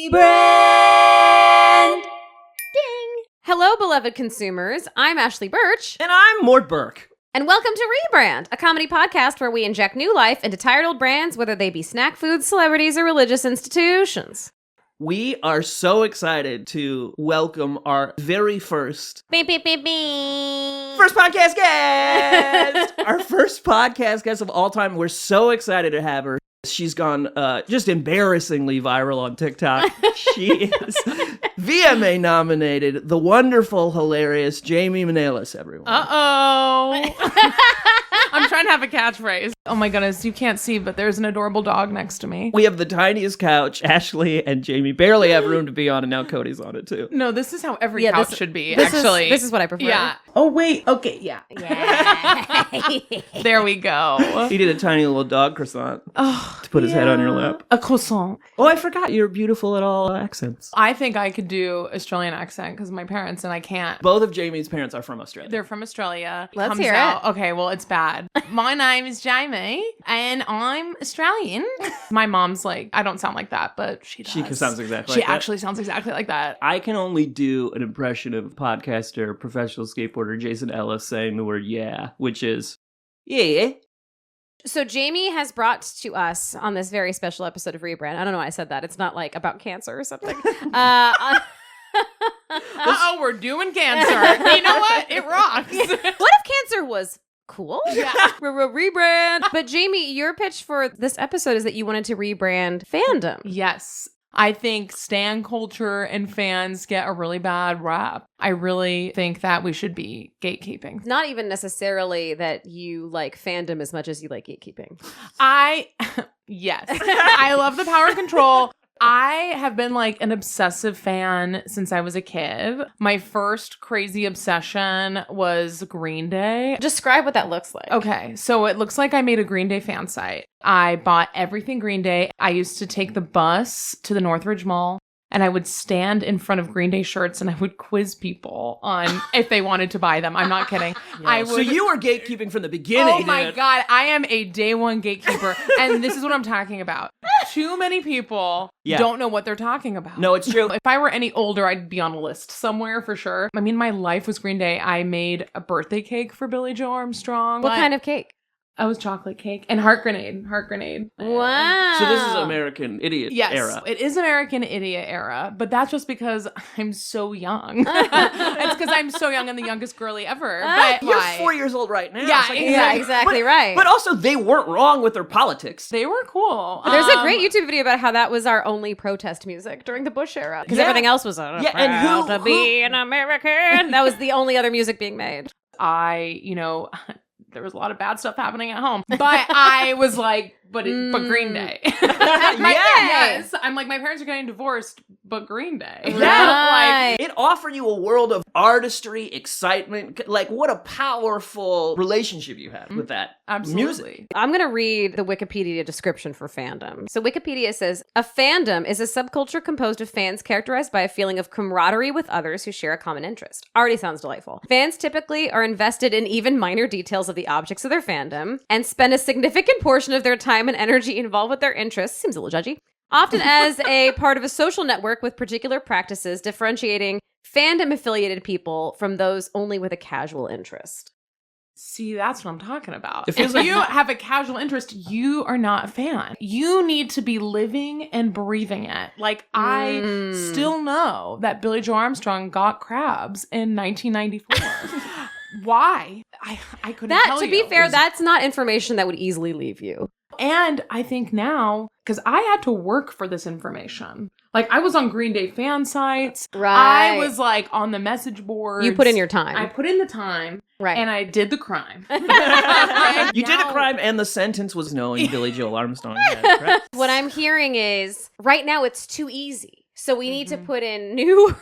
Rebrand! Ding! Hello, beloved consumers. I'm Ashley Birch. And I'm Mort Burke. And welcome to Rebrand, a comedy podcast where we inject new life into tired old brands, whether they be snack foods, celebrities, or religious institutions. We are so excited to welcome our very first... Beep, beep, beep, beep. First podcast guest! Our first podcast guest of all time. We're so excited to have her. She's gone just embarrassingly viral on TikTok. She is VMA nominated, the wonderful, hilarious Jamie Manelis, everyone. Uh-oh. I'm trying to have a catchphrase. Oh my goodness, you can't see, but there's an adorable dog next to me. We have the tiniest couch. Ashley and Jamie barely have room to be on, and now Cody's on it too. No, this is how every couch should be, this actually. This is what I prefer. Yeah. Oh, wait. Okay, yeah. There we go. He did a tiny little dog croissant to put his head on your lap. A croissant. Oh, I forgot you're beautiful at all accents. I think I could do Australian accent because my parents, and I can't. Both of Jamie's parents are from Australia. They're from Australia. Let's hear it. Okay, well, it's bad. My name is Jamie, and I'm Australian. My mom's like, I don't sound like that, but she does. She sounds exactly She like that. actually sounds exactly like that. I can only do an impression of podcaster, professional skateboarder Jason Ellis saying the word yeah, which is, yeah. So Jamie has brought to us on this very special episode of Rebrand. I don't know why I said that. It's not like about cancer or something. Uh-oh, we're doing cancer. You know what? It rocks. What if cancer was cool? Yeah. Rebrand. But Jamie, your pitch for this episode is that you wanted to rebrand Fandom. Yes. I think stan culture and fans get a really bad rap. I really think that we should be gatekeeping. Not even necessarily that you like fandom as much as you like gatekeeping. Yes. I love the power and control. I have been like an obsessive fan since I was a kid. My first crazy obsession was Green Day. Describe what that looks like. Okay, so it looks like I made a Green Day fan site. I bought everything Green Day. I used to take the bus to the Northridge Mall, and I would stand in front of Green Day shirts and I would quiz people on if they wanted to buy them. I'm not kidding. So you were gatekeeping from the beginning. Oh my God, I am a day one gatekeeper. And this is what I'm talking about. Too many people don't know what they're talking about. No, it's true. If I were any older, I'd be on a list somewhere for sure. I mean, my life was Green Day. I made a birthday cake for Billie Joe Armstrong. What kind of cake? I was chocolate cake and heart grenade. Wow. So this is American Idiot era. It is American Idiot era, but that's just because I'm so young. It's because I'm so young and the youngest girly ever. But You're 4 years old right now. Yeah, It's like, exactly right. But also, they weren't wrong with their politics. they were cool. There's a great YouTube video about how that was our only protest music during the Bush era. Because everything else was and who to be an American. That was the only other music being made. There was a lot of bad stuff happening at home. But I was like, but Green Day. Yes. I'm like, my parents are getting divorced, but Green Day. Right. It offered you a world of artistry, excitement. Like, what a powerful relationship you had with that music. I'm going to read the Wikipedia description for fandom. So Wikipedia says, a fandom is a subculture composed of fans characterized by a feeling of camaraderie with others who share a common interest. Already sounds delightful. Fans typically are invested in even minor details of the objects of their fandom and spend a significant portion of their time and energy involved with their interests. Seems a little judgy. Often as a part of a social network with particular practices differentiating fandom-affiliated people from those only with a casual interest. See, that's what I'm talking about. It feels If like you have a casual interest, you are not a fan. You need to be living and breathing it. Like, I still know that Billie Joe Armstrong got crabs in 1994. Why? I couldn't tell you. To be fair, that's not information that would easily leave you. And I think now, because I had to work for this information. Like, I was on Green Day fan sites. Right. I was, like, on the message boards. You put in your time. I put in the time. Right. And I did the crime. You did a crime, and the sentence was knowing Billie Joe Armstrong. Yeah, correct? What I'm hearing is, right now it's too easy. So we need to put in new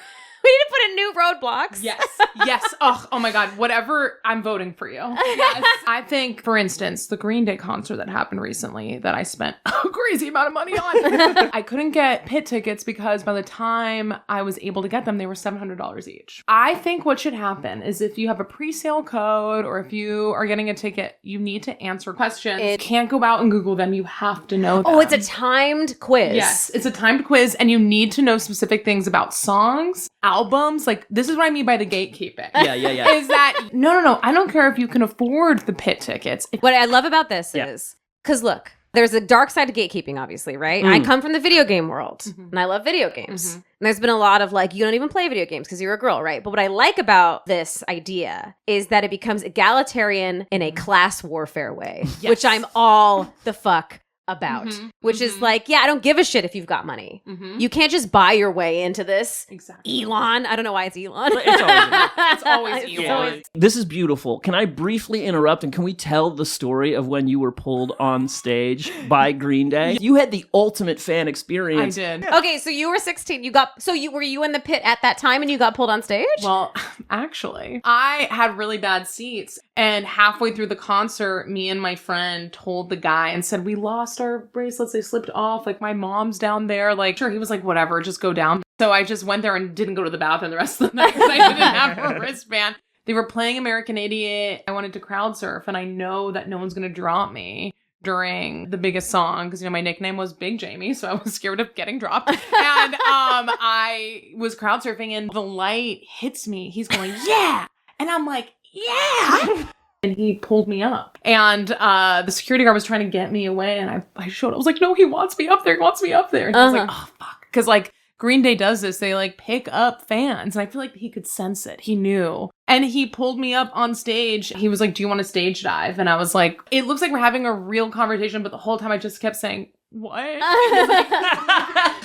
We need to put in new roadblocks. Yes. Yes. Oh my God. Whatever. I'm voting for you. Yes. I think, for instance, the Green Day concert that happened recently that I spent a crazy amount of money on. I couldn't get pit tickets because by the time I was able to get them, they were $700 each. I think what should happen is if you have a pre-sale code or if you are getting a ticket, you need to answer questions. You can't go out and Google them. You have to know them. Oh, it's a timed quiz. Yes, it's a timed quiz, and you need to know specific things about songs, albums. Like, this is what I mean by the gatekeeping. Yeah. Is that, no, I don't care if you can afford the pit tickets. What I love about this is, because look, there's a dark side to gatekeeping, obviously, right? I come from the video game world, and I love video games. And there's been a lot of like, you don't even play video games because you're a girl, right? But what I like about this idea is that it becomes egalitarian in a class warfare way, which I'm all the fuck about, which is like, yeah, I don't give a shit if you've got money. You can't just buy your way into this. Exactly. Elon. I don't know why it's Elon. It's always Elon. This is beautiful. Can I briefly interrupt and can we tell the story of when you were pulled on stage by Green Day? You had the ultimate fan experience. I did. Okay, so you were 16. Were you in the pit at that time and you got pulled on stage? Well, actually, I had really bad seats. And halfway through the concert, me and my friend told the guy and said, we lost our bracelets. They slipped off. Like, my mom's down there. Like, sure. He was like, whatever, just go down. So I just went there and didn't go to the bathroom the rest of the night because I didn't have a wristband. They were playing American Idiot. I wanted to crowd surf, and I know that no one's going to drop me during the biggest song because, my nickname was Big Jamie, so I was scared of getting dropped. And I was crowd surfing, and the light hits me. He's going, yeah! And I'm like, yeah! And he pulled me up. And the security guard was trying to get me away, and I showed. I was like, no, he wants me up there. He wants me up there. And he was like, oh, fuck. Because, like, Green Day does this. They, like, pick up fans. And I feel like he could sense it. He knew. And he pulled me up on stage. He was like, do you want to stage dive? And I was like, it looks like we're having a real conversation, but the whole time I just kept saying, what?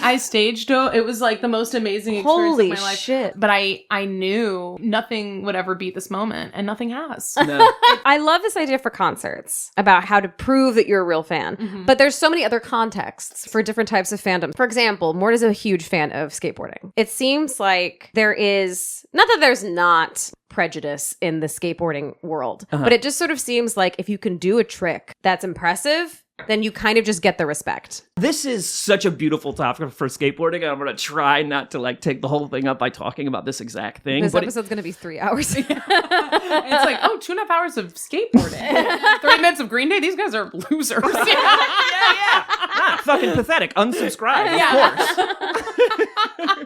I staged it. It was like the most amazing experience of my life. Shit. But I knew nothing would ever beat this moment, and nothing has. No. I love this idea for concerts about how to prove that you're a real fan. But there's so many other contexts for different types of fandom. For example, Mort is a huge fan of skateboarding. It seems like there is, not that there's not prejudice in the skateboarding world, but it just sort of seems like if you can do a trick that's impressive, then you kind of just get the respect. This is such a beautiful topic for skateboarding. I'm going to try not to like take the whole thing up by talking about this exact thing. This episode's going to be 3 hours. It's like, 2.5 hours of skateboarding. 30 minutes of Green Day? These guys are losers. yeah. Fucking pathetic. Unsubscribe, of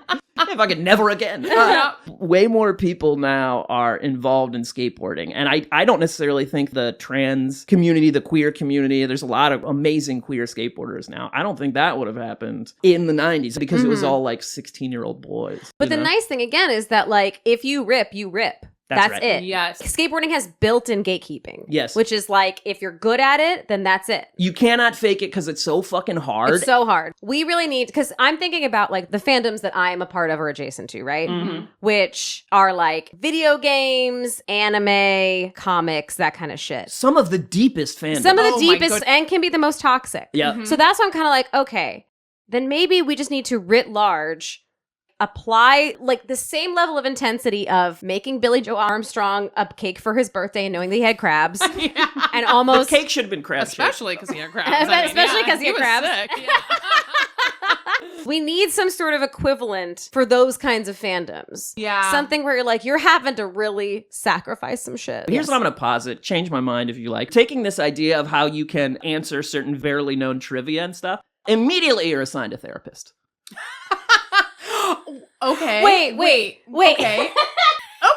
course. If I could never again. Way more people now are involved in skateboarding. And I don't necessarily think the trans community, the queer community, there's a lot of amazing queer skateboarders now. I don't think that would have happened in the 90s because it was all like 16-year-old boys. But the nice thing, again, is that like if you rip, you rip. That's right. it. Yes. Skateboarding has built-in gatekeeping. Yes. Which is like, if you're good at it, then that's it. You cannot fake it because it's so fucking hard. It's so hard. We really need, because I'm thinking about like the fandoms that I'm a part of or adjacent to, right? Which are like video games, anime, comics, that kind of shit. Some of the deepest fandoms. Some of the deepest and can be the most toxic. Yeah. So that's why I'm kind of like, okay, then maybe we just need to writ large apply like the same level of intensity of making Billy Joe Armstrong a cake for his birthday and knowing that he had crabs. And almost the cake should have been crab especially because he had crabs. Especially because he had crabs. We need some sort of equivalent for those kinds of fandoms. Yeah. Something where you're like, you're having to really sacrifice some shit. Here's what I'm going to posit. Change my mind if you like. Taking this idea of how you can answer certain barely known trivia and stuff, immediately you're assigned a therapist. Okay. Wait. Okay.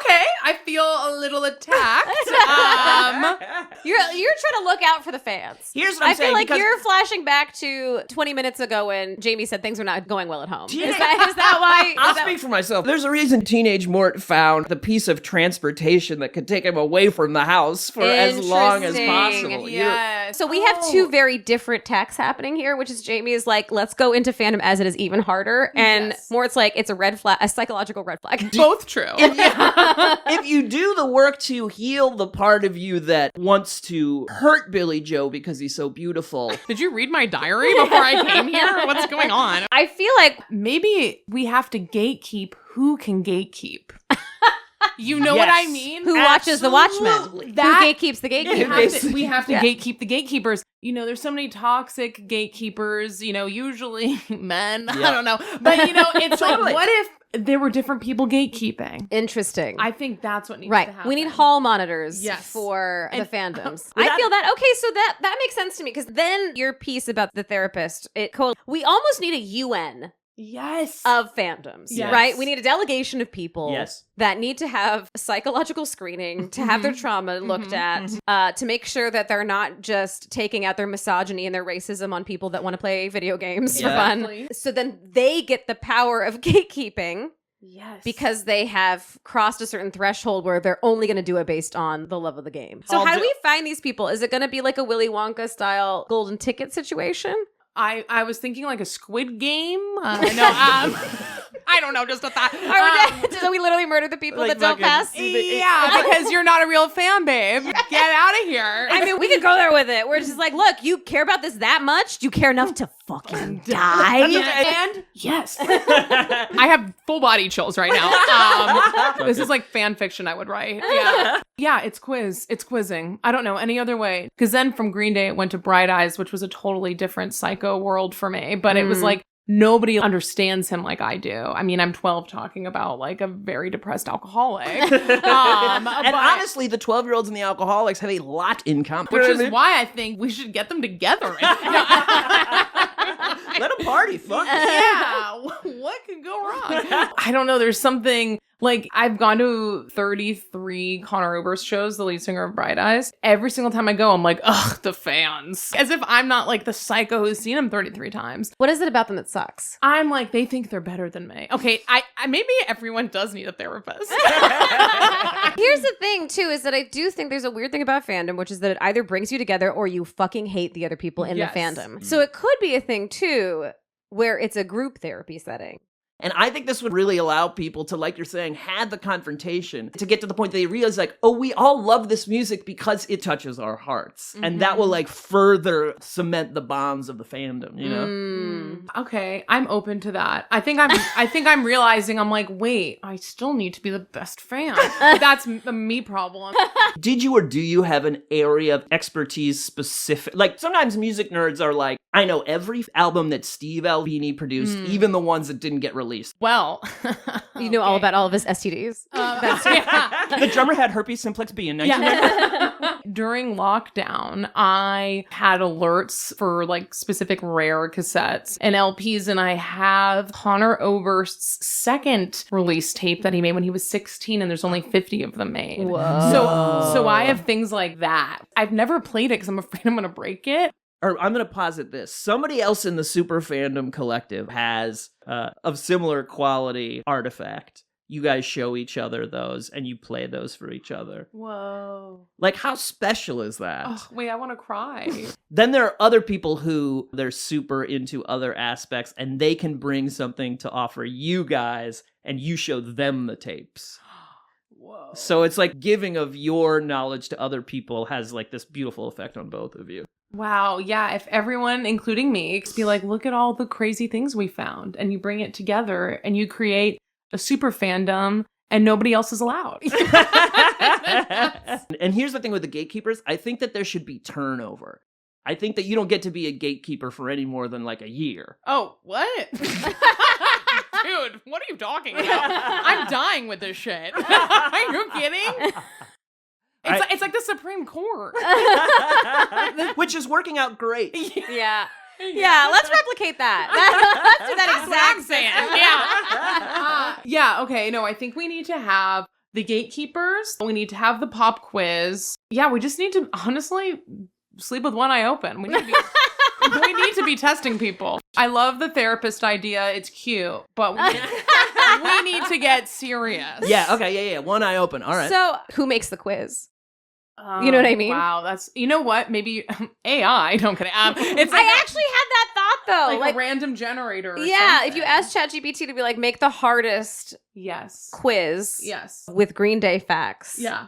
Okay, I feel a little attacked. You're trying to look out for the fans. Here's what I'm saying. I feel like you're flashing back to 20 minutes ago when Jamie said things were not going well at home. Yeah. Is that why? I'll speak for myself. There's a reason teenage Mort found the piece of transportation that could take him away from the house for as long as possible. Yeah. So we have two very different texts happening here, which is Jamie is like, let's go into fandom as it is even harder. And Mort's like, it's a red flag, a psychological red flag. Both true. If you do the work to heal the part of you that wants to hurt Billy Joe because he's so beautiful. Did you read my diary before I came here? What's going on? I feel like maybe we have to gatekeep who can gatekeep? You know what I mean? Who watches the Watchmen? Absolutely. Who gatekeeps the gatekeepers? We have to gatekeep the gatekeepers. You know, there's so many toxic gatekeepers, you know, usually men. I don't know. But, you know, it's Totally. like, what if there were different people gatekeeping? Interesting. I think that's what needs to happen. We need hall monitors Yes. for the And- fandoms. I feel that. Okay, so that makes sense to me because then your piece about the therapist, we almost need a UN Yes. of fandoms, Yes. right? We need a delegation of people Yes. that need to have psychological screening, to have their trauma looked at, to make sure that they're not just taking out their misogyny and their racism on people that want to play video games for fun. Exactly. So then they get the power of gatekeeping. Yes. Because they have crossed a certain threshold where they're only going to do it based on the love of the game. So how do we find these people? Is it going to be like a Willy Wonka style golden ticket situation? I was thinking like a Squid Game. I don't know, just a thought. So we literally murder the people Like that don't fucking- pass? Yeah, because you're not a real fan, babe. Get out of here. I mean, we could go there with it. We're just like, look, you care about this that much? Do you care enough to fucking die? And yes, I have full body chills right now. This is like fan fiction I would write. Yeah, it's quizzing. I don't know any other way. Because then from Green Day it went to Bright Eyes, which was a totally different psycho world for me. But it was like nobody understands him like I do. I mean, I'm 12 talking about like a very depressed alcoholic. And honestly, the 12-year-olds and the alcoholics have a lot in common. which is why I think we should get them together. Let them party. Fuck. Yeah, what could go wrong? I don't know. There's something like I've gone to 33 Conor Oberst shows, the lead singer of Bright Eyes. Every single time I go, I'm like, ugh, the fans. As if I'm not like the psycho who's seen him 33 times. What is it about them that sucks? I'm like, they think they're better than me. Okay, I maybe everyone does need a therapist. Here's the thing, too, is that I do think there's a weird thing about fandom, which is that it either brings you together or you fucking hate the other people in Yes. the fandom. So it could be a thing, too, where it's a group therapy setting. And I think this would really allow people to, like you're saying, have the confrontation to get to the point that they realize, like, oh, we all love this music because it touches our hearts. And that will, like, further cement the bonds of the fandom, you know? Okay, I'm open to that. I think I'm realizing I'm like, wait, I still need to be the best fan. That's a me problem. Did you or do you have an area of expertise specific? Like, sometimes music nerds are like, I know every album that Steve Albini produced, even the ones that didn't get released. Well, You know all about all of his STDs. The drummer had herpes simplex B in 1990. During lockdown, I had alerts for like specific rare cassettes and LPs, and I have Conor Oberst's second release tape that he made when he was 16, and there's only 50 of them made. Whoa. So I have things like that. I've never played it because I'm afraid I'm going to break it. Or I'm going to posit this. Somebody else in the Super Fandom Collective has of similar quality artifact. You guys show each other those and you play those for each other. Whoa. Like, how special is that? Oh, wait, I want to cry. Then there are other people who they're super into other aspects and they can bring something to offer you guys and you show them the tapes. Whoa. So it's like giving of your knowledge to other people has like this beautiful effect on both of you. Wow. Yeah. If everyone, including me, be like, look at all the crazy things we found, and you bring it together and you create a super fandom and nobody else is allowed. And here's the thing with the gatekeepers. I think that there should be turnover. I think that you don't get to be a gatekeeper for any more than like a year. Oh, what? Dude, what are you talking about? I'm dying with this shit. Are you kidding? It's like the Supreme Court. Which is working out great. Yeah. Yeah, let's replicate that. Let's do that exact same. Yeah. Okay. No, I think we need to have the gatekeepers. We need to have the pop quiz. Yeah, we just need to honestly sleep with one eye open. We need to be testing people. I love the therapist idea. It's cute, but we need to get serious. Yeah. Okay. Yeah. One eye open. All right. So, who makes the quiz? You know what I mean? Wow, that's, you know what? Maybe AI. Don't kidding. It's like I actually had that thought though. like a random generator. Or yeah, something. if you ask ChatGPT to be like, make the hardest yes quiz Yes. with Green Day facts Yeah.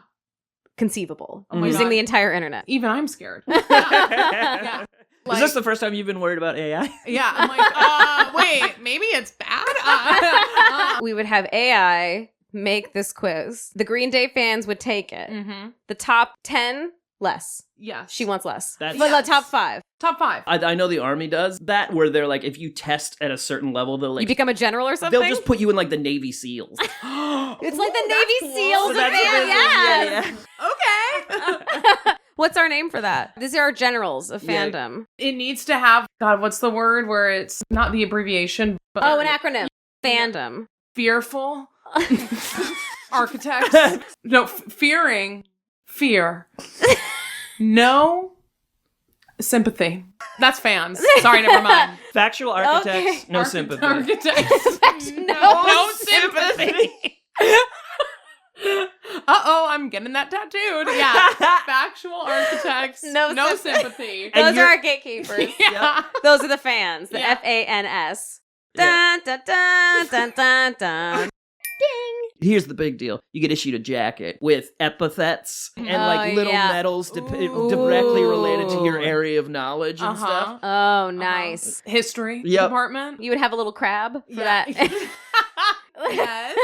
conceivable Oh my using God. the entire internet. Even I'm scared. Yeah. Is this the first time you've been worried about AI? Yeah, I'm like, wait, maybe it's bad? We would have AI make this quiz. The Green Day fans would take it. Mm-hmm. The top 10, less. Yes. She wants less. That's- But the top 5. Top 5. I know the Army does that, where they're like, if you test at a certain level, they'll like You become a general or something? they'll just put you in like the Navy SEALs. It's like the Navy SEALs So of that's what fandom. this is, yeah. Okay. What's our name for that? These are our generals of Yeah. fandom. It needs to have, God, what's the word where it's not the abbreviation, but Oh, an acronym. Fandom. fearful architects. No, fearing. Fear. No sympathy. That's fans. Sorry, never mind. Factual architects, Okay. no sympathy. Architects. no sympathy. Uh-oh, I'm getting that tattooed. Yeah. Factual architects. No sympathy. And Those are you're- our gatekeepers. Yeah. Those are the fans. The Yeah. FANS. Yeah. Dun, dun, dun, dun, dun, dun. Here's the big deal. You get issued a jacket with epithets and like Oh, little yeah. medals Ooh. directly related to your area of knowledge and stuff. Oh, nice. History Yep. department. You would have a little crab for Yeah. that. Yes.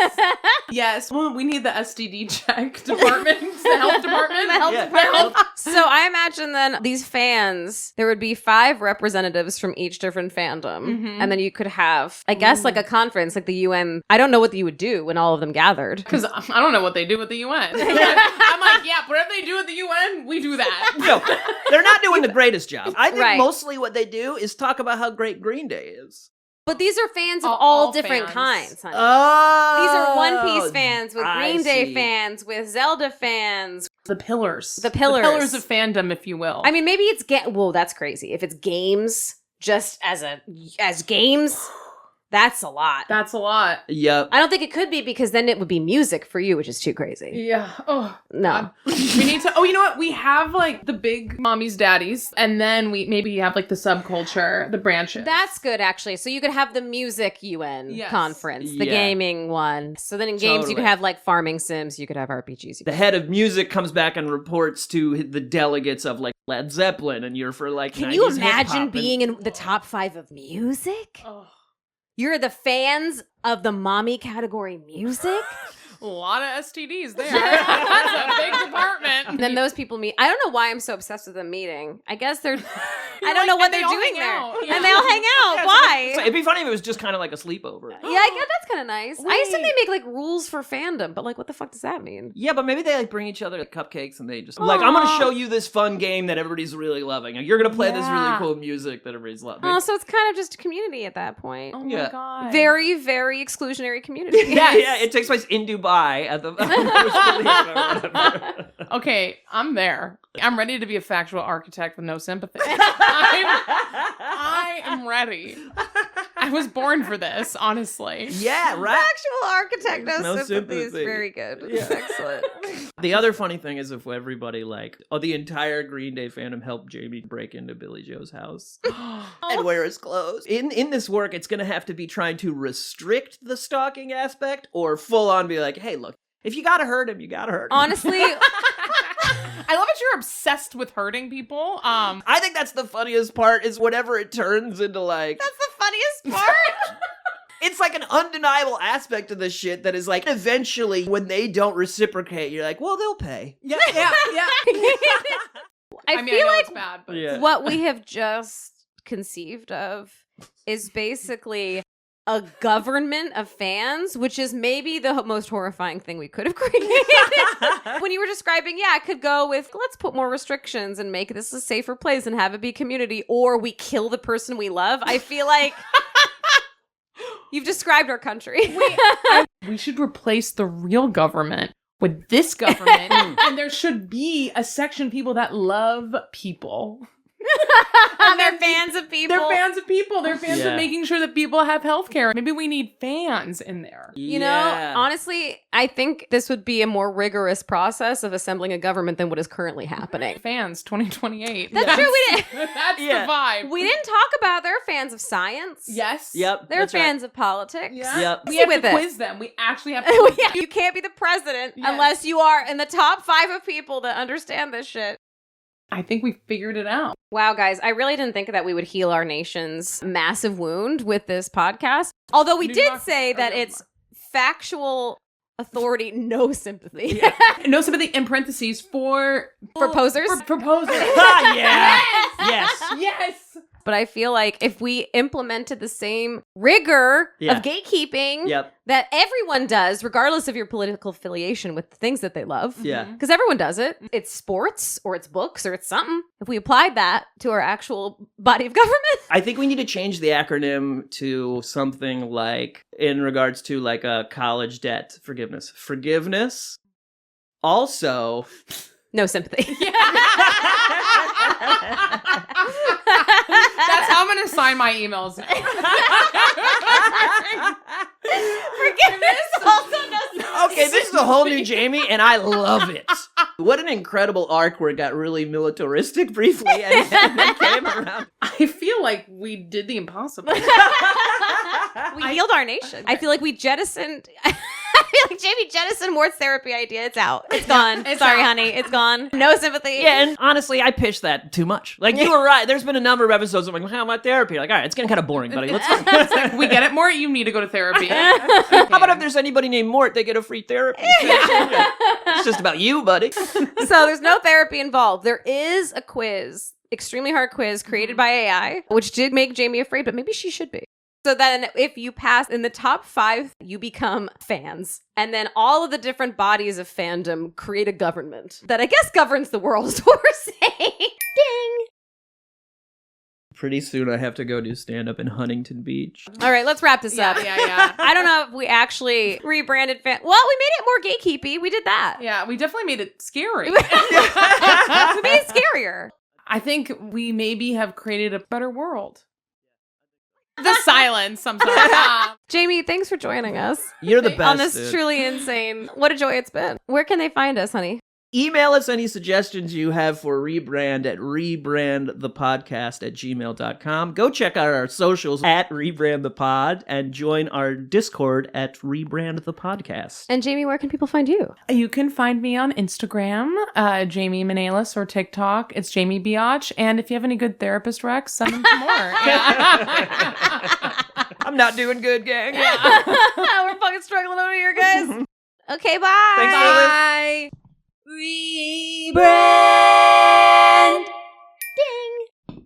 Yes. Well, we need the STD check department, the health department. The health Yeah. department. So I imagine then these fans, there would be 5 representatives from each different fandom. Mhm. And then you could have, I guess, like a conference, like the UN. I don't know what you would do when all of them gathered. Because I don't know what they do with the UN. I'm like, yeah, whatever they do with the UN, we do that. No, they're not doing the greatest job. I think Right. mostly what they do is talk about how great Green Day is. But these are fans of All all different fans. kinds, honey. Oh, These are One Piece fans with I Green Day see. fans with Zelda fans. The pillars. The pillars. The pillars of fandom, if you will. I mean, maybe it's well, that's crazy. If it's games, just as games, that's a lot. that's a lot. Yep. I don't think it could be because then it would be music for you, which is too crazy. Yeah. Oh. No. We need to. Oh, you know what? We have like the big mommies, daddies, and then we maybe have like the subculture, the branches. That's good, actually. So you could have the music UN Yes. conference, the Yeah. gaming one. So then in games, you Totally. could have like farming sims, you could have RPGs. The head of music comes back and reports to the delegates of like Led Zeppelin, and you're for like. Can you 90s imagine hip-hop, being in the top 5 of music? Oh, You're the fans of the mommy category music? a lot of STDs there. That's a big department. And then those people meet. I don't know why I'm so obsessed with them meeting. I guess they're. I You're don't know like, what and they they're all doing hang there. out. Yeah. And they all hang out. So Why? it'd be funny if it was just kind of like a sleepover. Yeah, I guess that's kind of nice. I assume Wait. they make like rules for fandom, but like, what the fuck does that mean? Yeah, but maybe they like bring each other cupcakes and they just like, I'm gonna show you this fun game that everybody's really loving. And you're gonna play this really Yeah. cool music that everybody's loving. Oh, so it's kind of just a community at that point. Oh my Yeah. god. Very, very exclusionary community. Yeah, yeah, it takes place in Dubai at the Okay, I'm there. I'm ready to be a factual architect with no sympathy. I am ready. I was born for this, honestly. Yeah, right. Actual architect, no, No sympathy is sympathy. very good. Yeah. Excellent. The other funny thing is if everybody like, the entire Green Day fandom helped Jamie break into Billy Joe's house and wear his clothes. In this work, it's gonna have to be trying to restrict the stalking aspect or full on be like, hey, look, if you gotta hurt him, you gotta hurt him. Honestly, I love that you're obsessed with hurting people. I think that's the funniest part is whatever it turns into like. that's the funniest part. It's like an undeniable aspect of this shit that is like eventually when they don't reciprocate, you're like, well, they'll pay. yeah, yeah, yeah. I mean, feel I know like it's bad, but Yeah. what we have just conceived of is basically a government of fans, which is maybe the most horrifying thing we could have created. When you were describing, yeah, it could go with, let's put more restrictions and make this a safer place and have it be community, or we kill the person we love. I feel like you've described our country. we should replace the real government with this government, and there should be a section of people that love people. They're fans of people. They're fans of people. They're fans Yeah. of making sure that people have health care. Maybe we need fans in there. You know, honestly, I think this would be a more rigorous process of assembling a government than what is currently happening. Fans 2028. That's true, we didn't- That's Yeah. the vibe. We didn't talk about they're fans of science. Yes. Yep. They're that's right. fans of politics. Yeah. Yep. We See have with to it. quiz them. We actually have to quiz them. You can't be the president Yes. unless you are in the top 5 of people that understand this shit. I think we figured it out. Wow, guys, I really didn't think that we would heal our nation's massive wound with this podcast. Although we New did York- say that oh, it's factual authority, no sympathy. No sympathy in parentheses for posers? For posers. Yeah. Yes. Yes. But I feel like if we implemented the same rigor Yeah. of gatekeeping Yep. that everyone does, regardless of your political affiliation with the things that they love, Yeah. because everyone does it. It's sports or it's books or it's something. If we applied that to our actual body of government. I think we need to change the acronym to something like, in regards to like a college debt forgiveness. Forgiveness. Also, No sympathy. That's how I'm going to sign my emails. Forgiveness also no sympathy. okay, this is a whole new Jamie, and I love it. What an incredible arc where it got really militaristic briefly and then came around. I feel like we did the impossible. We healed our nation. I feel like we jettisoned. I feel like Jamie jettisoned Mort's therapy idea. It's out. It's gone. It's Sorry, out. honey. It's gone. No sympathy. Yeah, and honestly, I pitched that too much. Like, you were right. There's been a number of episodes I'm like, how about therapy? Like, all right, it's getting kind of boring, buddy. Let's go. It's like, we get it, Mort. You need to go to therapy. How about if there's anybody named Mort, they get a free therapy session? It's just about you, buddy. So there's no therapy involved. There is a quiz, extremely hard quiz created by AI, which did make Jamie afraid, but maybe she should be. So then if you pass in the top 5, you become fans. And then all of the different bodies of fandom create a government that I guess governs the world, is what we're saying. Ding. Pretty soon I have to go do stand-up in Huntington Beach. All right, let's wrap this up. Yeah. I don't know if we actually rebranded fan. Well, we made it more gatekeepy. We did that. Yeah, we definitely made it scary. We made it scarier. I think we maybe have created a better world. The silence sometimes. Jamie, thanks for joining us You're the best, on this dude. truly insane. What a joy it's been. Where can they find us, honey? Email us any suggestions you have for Rebrand at rebrandthepodcast@gmail.com. Go check out our socials at rebrandthepod and join our Discord at rebrandthepodcast. And Jamie, where can people find you? You can find me on Instagram, Jamie Manelis, or TikTok. It's Jamie Biatch. And if you have any good therapist recs, send them to more. I'm not doing good, gang. We're fucking struggling over here, guys. Okay, bye. Thanks for listening. Rebrand.